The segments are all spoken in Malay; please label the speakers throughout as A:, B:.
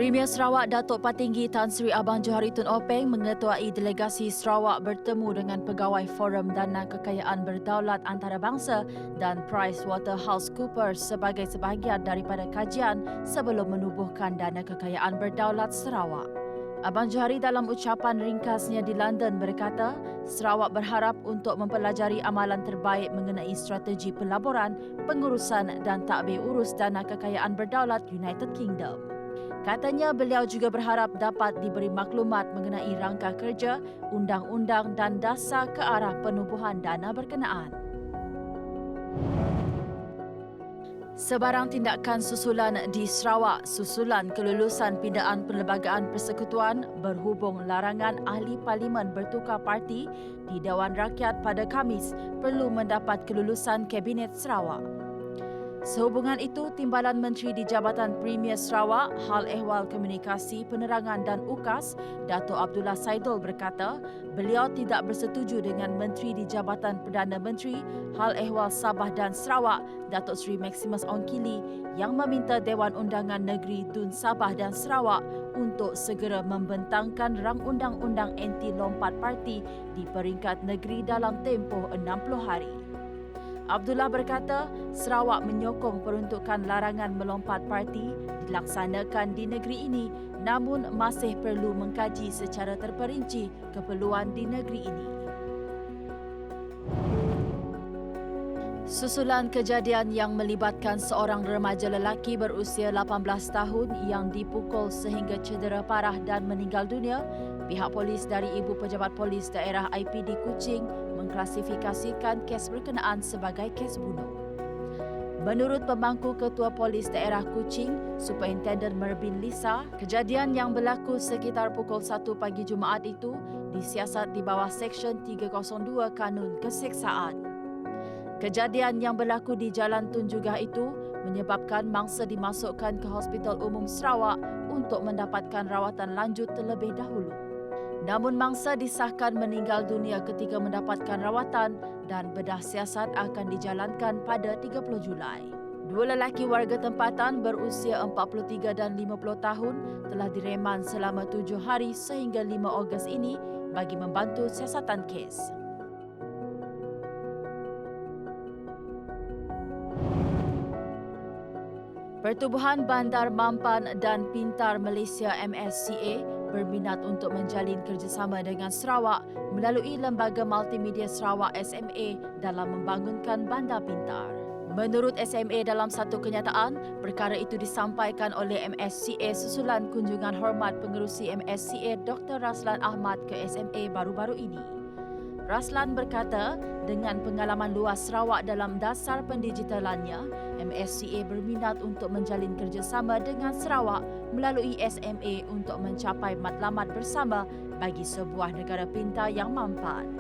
A: Premier Sarawak Datuk Patinggi Tan Sri Abang Johari Tun Openg mengetuai delegasi Sarawak bertemu dengan Pegawai Forum Dana Kekayaan Berdaulat Antarabangsa dan PricewaterhouseCoopers sebagai sebahagian daripada kajian sebelum menubuhkan Dana Kekayaan Berdaulat Sarawak. Abang Johari dalam ucapan ringkasnya di London berkata, Sarawak berharap untuk mempelajari amalan terbaik mengenai strategi pelaburan, pengurusan dan takbir urus Dana Kekayaan Berdaulat United Kingdom. Katanya beliau juga berharap dapat diberi maklumat mengenai rangka kerja, undang-undang dan dasar ke arah penubuhan dana berkenaan. Sebarang tindakan susulan di Sarawak susulan kelulusan pindaan Perlembagaan Persekutuan berhubung larangan ahli parlimen bertukar parti di Dewan Rakyat pada Khamis perlu mendapat kelulusan Kabinet Sarawak. Sehubungan itu, Timbalan Menteri di Jabatan Premier Sarawak, Hal Ehwal Komunikasi, Penerangan dan UKAS, Dato' Abdullah Saidul berkata, beliau tidak bersetuju dengan Menteri di Jabatan Perdana Menteri, Hal Ehwal Sabah dan Sarawak, Datuk Seri Maximus Ongkili yang meminta Dewan Undangan Negeri Dun Sabah dan Sarawak untuk segera membentangkan rang undang-undang anti lompat parti di peringkat negeri dalam tempoh 60 hari. Abdullah berkata, Sarawak menyokong peruntukan larangan melompat parti dilaksanakan di negeri ini namun masih perlu mengkaji secara terperinci keperluan di negeri ini. Susulan kejadian yang melibatkan seorang remaja lelaki berusia 18 tahun yang dipukul sehingga cedera parah dan meninggal dunia, pihak polis dari Ibu Pejabat Polis Daerah IPD Kuching mengklasifikasikan kes berkenaan sebagai kes bunuh. Menurut pemangku Ketua Polis Daerah Kuching, Superintendent Mervin Lisa, kejadian yang berlaku sekitar pukul 1 pagi Jumaat itu disiasat di bawah Seksyen 302 Kanun Keseksaan. Kejadian yang berlaku di Jalan Tun Jugah itu menyebabkan mangsa dimasukkan ke Hospital Umum Sarawak untuk mendapatkan rawatan lanjut terlebih dahulu. Namun mangsa disahkan meninggal dunia ketika mendapatkan rawatan dan bedah siasat akan dijalankan pada 30 Julai. Dua lelaki warga tempatan berusia 43 dan 50 tahun telah direman selama 7 hari sehingga 5 Ogos ini bagi membantu siasatan kes. Pertubuhan Bandar Mampan dan Pintar Malaysia MSCA berminat untuk menjalin kerjasama dengan Sarawak melalui Lembaga Multimedia Sarawak SMA dalam membangunkan bandar pintar. Menurut SMA dalam satu kenyataan, perkara itu disampaikan oleh MSCA susulan kunjungan hormat pengerusi MSCA Dr. Raslan Ahmad ke SMA baru-baru ini. Raslan berkata, dengan pengalaman luas Sarawak dalam dasar pendigitalannya, MSCA berminat untuk menjalin kerjasama dengan Sarawak melalui SMA untuk mencapai matlamat bersama bagi sebuah negara pintar yang mampan.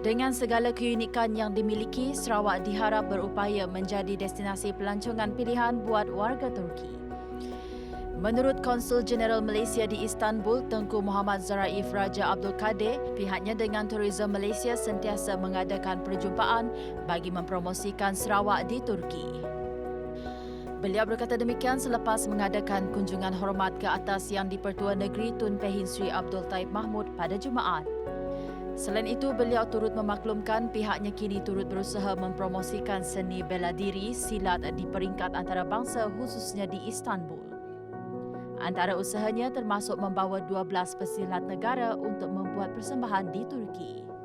A: Dengan segala keunikan yang dimiliki, Sarawak diharap berupaya menjadi destinasi pelancongan pilihan buat warga Turki. Menurut Konsul Jeneral Malaysia di Istanbul, Tengku Muhammad Zaraif Raja Abdul Kadir, pihaknya dengan Tourism Malaysia sentiasa mengadakan perjumpaan bagi mempromosikan Sarawak di Turki. Beliau berkata demikian selepas mengadakan kunjungan hormat ke atas Yang di-Pertua Negeri Tun Pehin Sri Abdul Taib Mahmud pada Jumaat. Selain itu, beliau turut memaklumkan pihaknya kini turut berusaha mempromosikan seni bela diri silat di peringkat antarabangsa khususnya di Istanbul. Antara usahanya termasuk membawa 12 pesilat negara untuk membuat persembahan di Turki.